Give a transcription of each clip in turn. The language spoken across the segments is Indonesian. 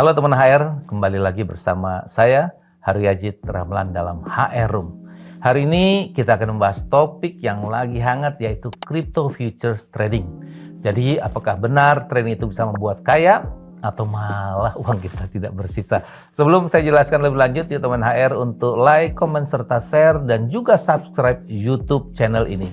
Halo teman HR, kembali lagi bersama saya Haryajit Ramlan dalam HR Room. Hari ini kita akan membahas topik yang lagi hangat, yaitu crypto futures trading. Jadi apakah benar trading itu bisa membuat kaya atau malah uang kita tidak bersisa? Sebelum saya jelaskan lebih lanjut, yuk teman HR untuk like, comment, serta share dan juga subscribe YouTube channel ini.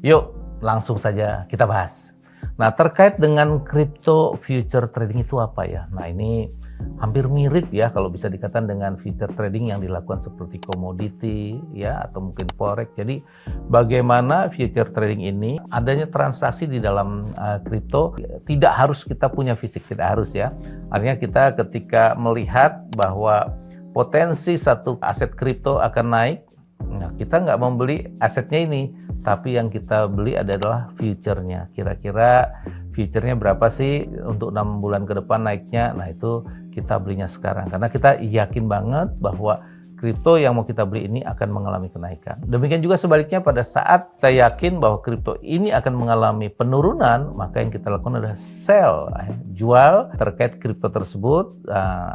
Yuk langsung saja kita bahas. Nah, terkait dengan crypto future trading itu apa ya? Nah, ini hampir mirip ya kalau bisa dikatakan dengan future trading yang dilakukan seperti komoditi ya atau mungkin forex. Jadi bagaimana future trading ini adanya transaksi di dalam kripto, tidak harus kita punya fisik, tidak harus ya. Artinya kita ketika melihat bahwa potensi satu aset kripto akan naik, nah kita nggak membeli asetnya ini, tapi yang kita beli adalah future-nya. Kira-kira future-nya berapa sih untuk 6 bulan ke depan naiknya? Nah, itu kita belinya sekarang. Karena kita yakin banget bahwa kripto yang mau kita beli ini akan mengalami kenaikan. Demikian juga sebaliknya, pada saat kita yakin bahwa kripto ini akan mengalami penurunan, maka yang kita lakukan adalah sell, jual terkait kripto tersebut,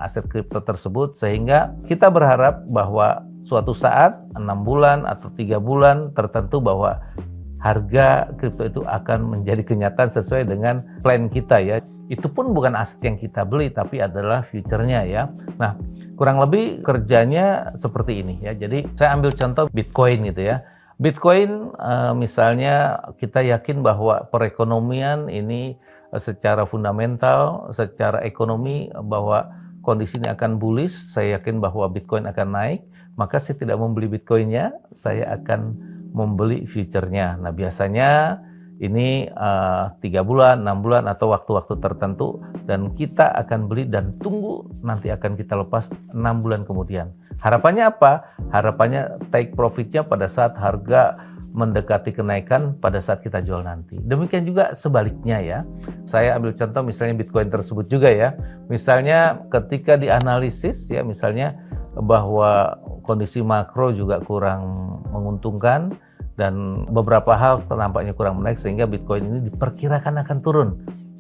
aset kripto tersebut, sehingga kita berharap bahwa suatu saat 6 bulan atau 3 bulan tertentu bahwa harga kripto itu akan menjadi kenyataan sesuai dengan plan kita ya. Itu pun bukan aset yang kita beli, tapi adalah future-nya ya. Nah, kurang lebih kerjanya seperti ini ya. Jadi saya ambil contoh Bitcoin gitu ya. Bitcoin misalnya kita yakin bahwa perekonomian ini secara fundamental, secara ekonomi bahwa kondisi ini akan bullish. Saya yakin bahwa Bitcoin akan naik. Maka saya tidak membeli Bitcoin-nya, saya akan membeli future-nya. Nah, biasanya ini 3 bulan, 6 bulan, atau waktu-waktu tertentu, dan kita akan beli dan tunggu nanti akan kita lepas 6 bulan kemudian. Harapannya apa? Harapannya take profit-nya pada saat harga mendekati kenaikan pada saat kita jual nanti. Demikian juga sebaliknya ya. Saya ambil contoh misalnya Bitcoin tersebut juga ya. Misalnya ketika dianalisis ya, misalnya bahwa kondisi makro juga kurang menguntungkan dan beberapa hal nampaknya kurang menaik sehingga Bitcoin ini diperkirakan akan turun.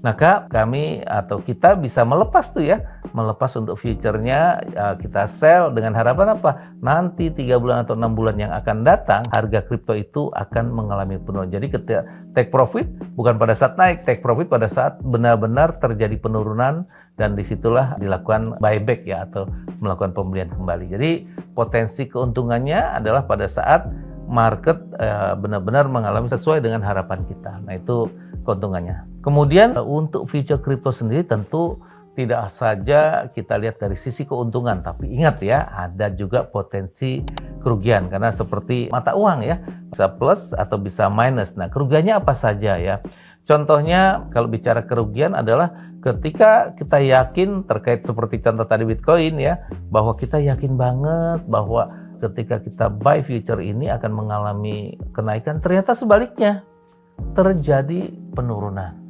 Maka kami atau kita bisa melepas tuh ya, melepas untuk future-nya, kita sell dengan harapan apa? Nanti 3 bulan atau 6 bulan yang akan datang, harga kripto itu akan mengalami penurunan. Jadi ketika take profit bukan pada saat naik, take profit pada saat benar-benar terjadi penurunan, dan disitulah dilakukan buyback ya, atau melakukan pembelian kembali. Jadi potensi keuntungannya adalah pada saat market benar-benar mengalami sesuai dengan harapan kita. Nah, itu keuntungannya. Kemudian untuk future crypto sendiri tentu tidak saja kita lihat dari sisi keuntungan, tapi ingat ya, ada juga potensi kerugian karena seperti mata uang ya, bisa plus atau bisa minus. Nah, kerugiannya apa saja ya? Contohnya kalau bicara kerugian adalah ketika kita yakin terkait seperti contoh tadi Bitcoin ya, bahwa kita yakin banget bahwa ketika kita buy future ini akan mengalami kenaikan, ternyata sebaliknya terjadi penurunan.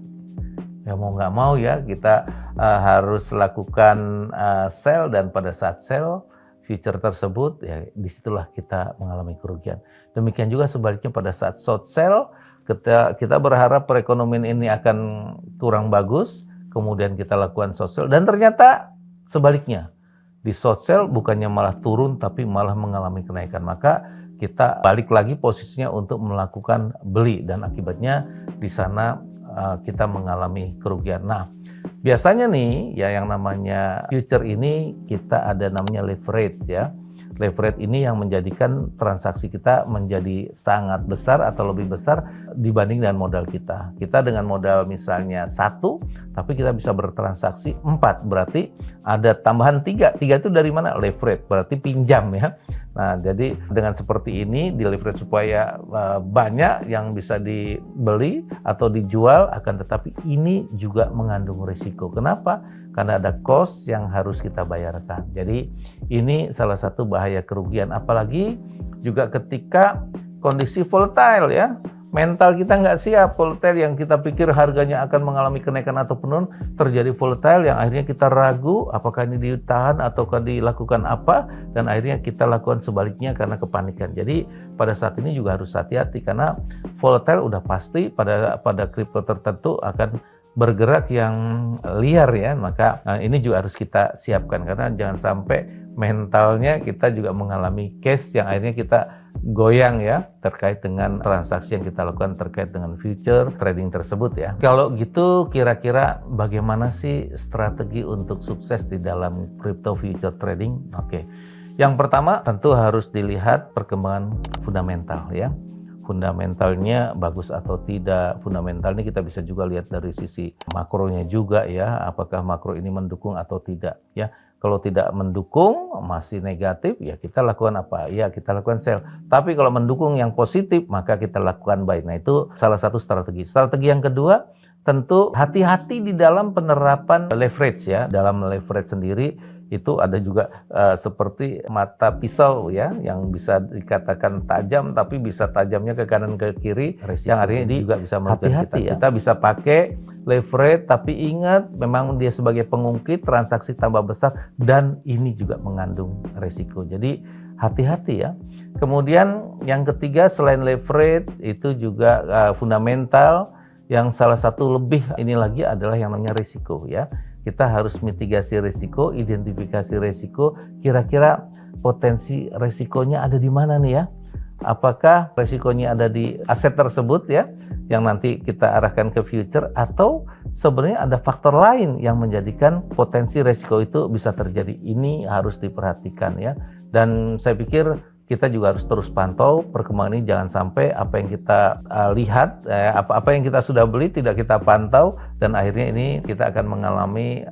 Ya mau nggak mau ya kita harus lakukan sell, dan pada saat sell future tersebut ya disitulah kita mengalami kerugian. Demikian juga sebaliknya pada saat short sell, kita berharap perekonomian ini akan kurang bagus, kemudian kita lakukan short sell dan ternyata sebaliknya. Di short sell bukannya malah turun tapi malah mengalami kenaikan. Maka kita balik lagi posisinya untuk melakukan beli dan akibatnya di sana kita mengalami kerugian. Nah, biasanya nih ya yang namanya future ini kita ada namanya leverage ya. Leverage ini yang menjadikan transaksi kita menjadi sangat besar atau lebih besar dibanding dengan modal kita. Kita dengan modal misalnya 1, tapi kita bisa bertransaksi 4. Berarti ada tambahan 3. 3 itu dari mana? Leverage, berarti pinjam ya. Nah, jadi dengan seperti ini di leverage supaya banyak yang bisa dibeli atau dijual, akan tetapi ini juga mengandung risiko. Kenapa? Karena ada cost yang harus kita bayarkan. Jadi ini salah satu bahaya kerugian. Apalagi juga ketika kondisi volatile ya. Mental kita nggak siap, volatile yang kita pikir harganya akan mengalami kenaikan atau penurunan, terjadi volatile yang akhirnya kita ragu apakah ini ditahan ataukah dilakukan apa, dan akhirnya kita lakukan sebaliknya karena kepanikan. Jadi pada saat ini juga harus hati-hati karena volatile udah pasti pada kripto tertentu akan bergerak yang liar ya, maka ini juga harus kita siapkan karena jangan sampai mentalnya kita juga mengalami case yang akhirnya kita goyang ya terkait dengan transaksi yang kita lakukan terkait dengan future trading tersebut ya. Kalau gitu kira-kira bagaimana sih strategi untuk sukses di dalam crypto future trading? Oke. Yang pertama tentu harus dilihat perkembangan fundamental ya. Fundamentalnya bagus atau tidak. Fundamental ini kita bisa juga lihat dari sisi makronya juga ya, apakah makro ini mendukung atau tidak ya. Kalau tidak mendukung, masih negatif, ya kita lakukan apa? Ya kita lakukan sell. Tapi kalau mendukung yang positif, maka kita lakukan buy. Nah itu salah satu strategi. Strategi yang kedua, tentu hati-hati di dalam penerapan leverage ya. Dalam leverage sendiri itu ada juga seperti mata pisau ya, yang bisa dikatakan tajam tapi bisa tajamnya ke kanan ke kiri, yang artinya ini juga bisa merugikan kita. Ya. Kita bisa pakai leverage tapi ingat memang dia sebagai pengungkit, transaksi tambah besar dan ini juga mengandung resiko. Jadi hati-hati ya. Kemudian yang ketiga selain leverage itu juga fundamental, yang salah satu lebih ini lagi adalah yang namanya risiko ya. Kita harus mitigasi risiko, identifikasi risiko, kira-kira potensi risikonya ada di mana nih ya? Apakah risikonya ada di aset tersebut ya, yang nanti kita arahkan ke future, atau sebenarnya ada faktor lain yang menjadikan potensi risiko itu bisa terjadi? Ini harus diperhatikan ya. Dan saya pikir kita juga harus terus pantau perkembangan ini, jangan sampai apa yang kita lihat, apa yang kita sudah beli tidak kita pantau dan akhirnya ini kita akan mengalami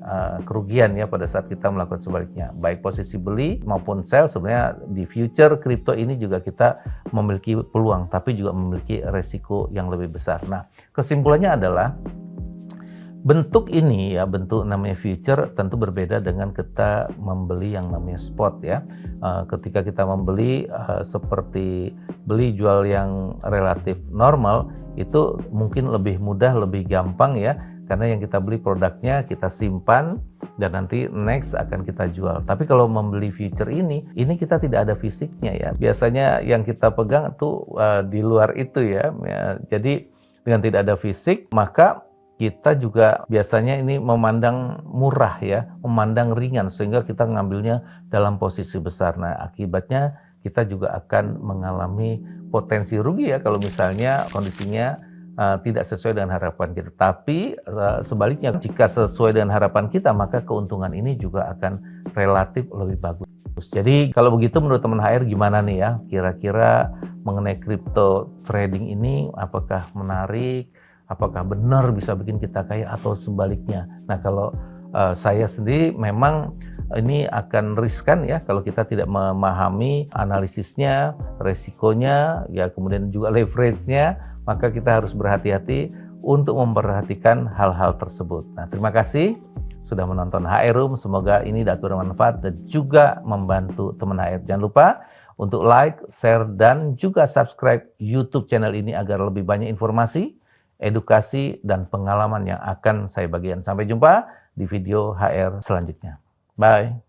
kerugian ya pada saat kita melakukan sebaliknya. Baik posisi beli maupun sell, sebenarnya di future crypto ini juga kita memiliki peluang tapi juga memiliki resiko yang lebih besar. Nah, kesimpulannya adalah bentuk ini ya, bentuk namanya future tentu berbeda dengan kita membeli yang namanya spot ya. Ketika kita membeli seperti beli jual yang relatif normal, itu mungkin lebih mudah, lebih gampang ya, karena yang kita beli produknya kita simpan dan nanti next akan kita jual. Tapi kalau membeli future ini kita tidak ada fisiknya ya. Biasanya yang kita pegang itu di luar itu ya. Jadi dengan tidak ada fisik, maka kita juga biasanya ini memandang murah ya, memandang ringan sehingga kita ngambilnya dalam posisi besar. Nah, akibatnya kita juga akan mengalami potensi rugi ya kalau misalnya kondisinya tidak sesuai dengan harapan kita. Tapi sebaliknya, jika sesuai dengan harapan kita, maka keuntungan ini juga akan relatif lebih bagus. Jadi kalau begitu menurut teman HR gimana nih ya? Kira-kira mengenai crypto trading ini apakah menarik? Apakah benar bisa bikin kita kaya atau sebaliknya? Nah, kalau saya sendiri memang ini akan riskan ya kalau kita tidak memahami analisisnya, resikonya, ya kemudian juga leverage-nya, maka kita harus berhati-hati untuk memperhatikan hal-hal tersebut. Nah, terima kasih sudah menonton HR Room. Semoga ini dapat bermanfaat dan juga membantu teman HR. Jangan lupa untuk like, share, dan juga subscribe YouTube channel ini agar lebih banyak informasi, edukasi, dan pengalaman yang akan saya bagikan. Sampai jumpa di video HR selanjutnya. Bye.